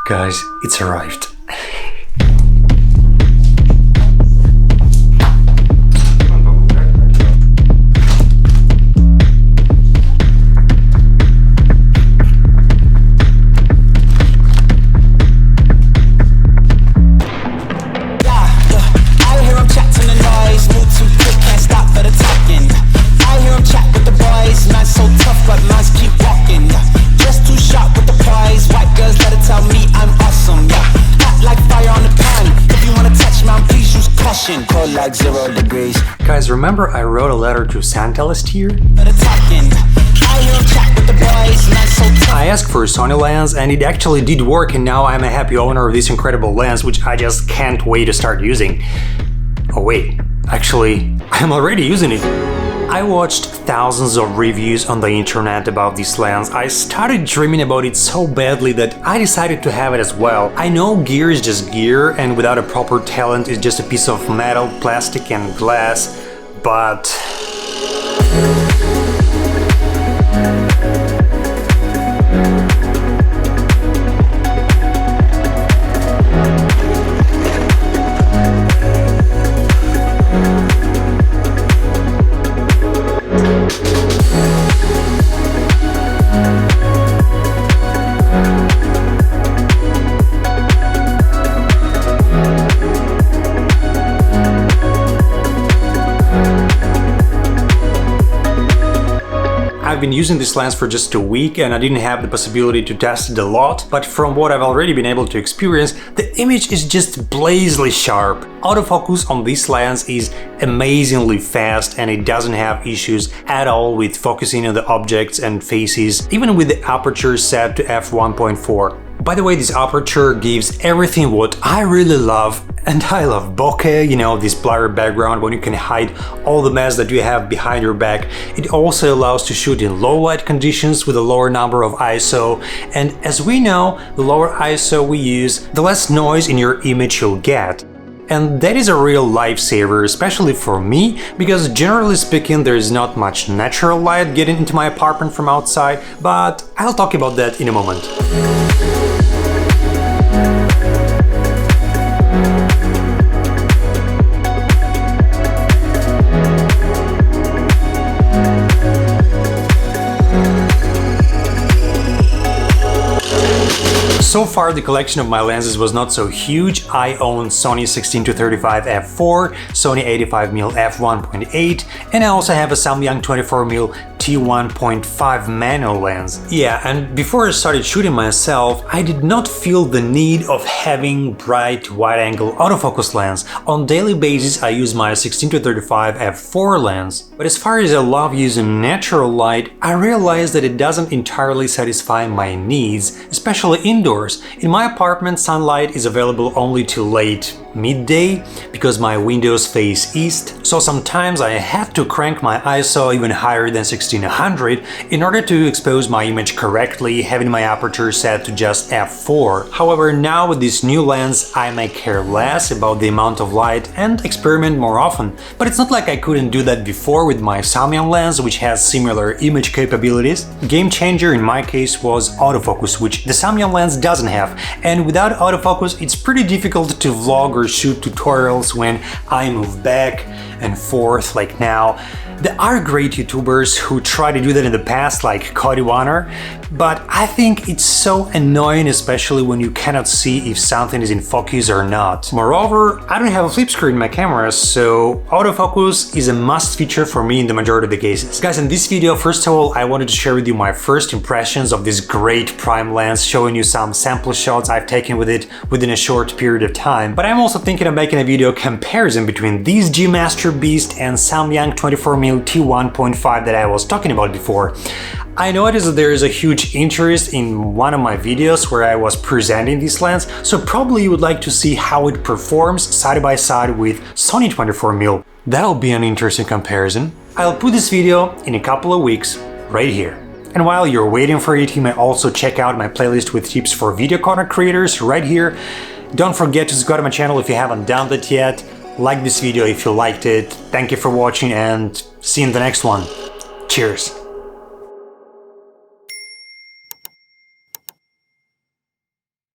Guys, it's arrived. Like 0 degrees. Guys, remember I wrote a letter to Santa last year? I asked for a Sony lens and it actually did work, and now I'm a happy owner of this incredible lens, which I just can't wait to start using. Oh wait, actually, I'm already using it. I watched thousands of reviews on the internet about this lens. I started dreaming about it so badly that I decided to have it as well. I know gear is just gear, and without a proper talent it's just a piece of metal, plastic and glass, but... I've been using this lens for just a week and I didn't have the possibility to test it a lot, but from what I've already been able to experience, the image is just blazingly sharp. Autofocus on this lens is amazingly fast and it doesn't have issues at all with focusing on the objects and faces, even with the aperture set to f1.4. By the way, this aperture gives everything what I really love, and I love bokeh, you know, this blurry background when you can hide all the mess that you have behind your back. It also allows to shoot in low light conditions with a lower number of ISO, and as we know, the lower ISO we use, the less noise in your image you'll get. And that is a real lifesaver, especially for me, because generally speaking there is not much natural light getting into my apartment from outside, but I'll talk about that in a moment. So far, the collection of my lenses was not so huge. I own Sony 16-35 f4, Sony 85mm f1.8, and I also have a Samyang 24mm t1.5 manual lens. Yeah, and before I started shooting myself, I did not feel the need of having bright wide-angle autofocus lens. On daily basis, I use my 16-35 f4 lens. But as far as I love using natural light, I realized that it doesn't entirely satisfy my needs, especially indoors. In my apartment, sunlight is available only till late midday because my windows face east, so sometimes I have to crank my ISO even higher than 1600 in order to expose my image correctly, having my aperture set to just f4. However, now with this new lens I may care less about the amount of light and experiment more often. But it's not like I couldn't do that before with my Samyang lens, which has similar image capabilities. Game changer in my case was autofocus, which the Samyang lens doesn't have, and without autofocus it's pretty difficult to vlog or shoot tutorials when I move back and forth like now. There are great YouTubers who try to do that in the past, like Cody Warner, but I think it's so annoying, especially when you cannot see if something is in focus or not. Moreover, I don't have a flip screen in my camera, so autofocus is a must feature for me in the majority of the cases. Guys, in this video, first of all, I wanted to share with you my first impressions of this great prime lens, showing you some sample shots I've taken with it within a short period of time. But I'm also thinking of making a video comparison between this G Master Beast and Samyang 24mm t1.5 that I was talking about before. I noticed that there is a huge interest in one of my videos where I was presenting this lens, so probably you would like to see how it performs side by side with Sony 24mm. That'll be an interesting comparison. I'll put this video in a couple of weeks right here. And while you're waiting for it, you may also check out my playlist with tips for video content creators right here. Don't forget to subscribe to my channel if you haven't done that yet. Like this video if you liked it. Thank you for watching and see you in the next one. Cheers!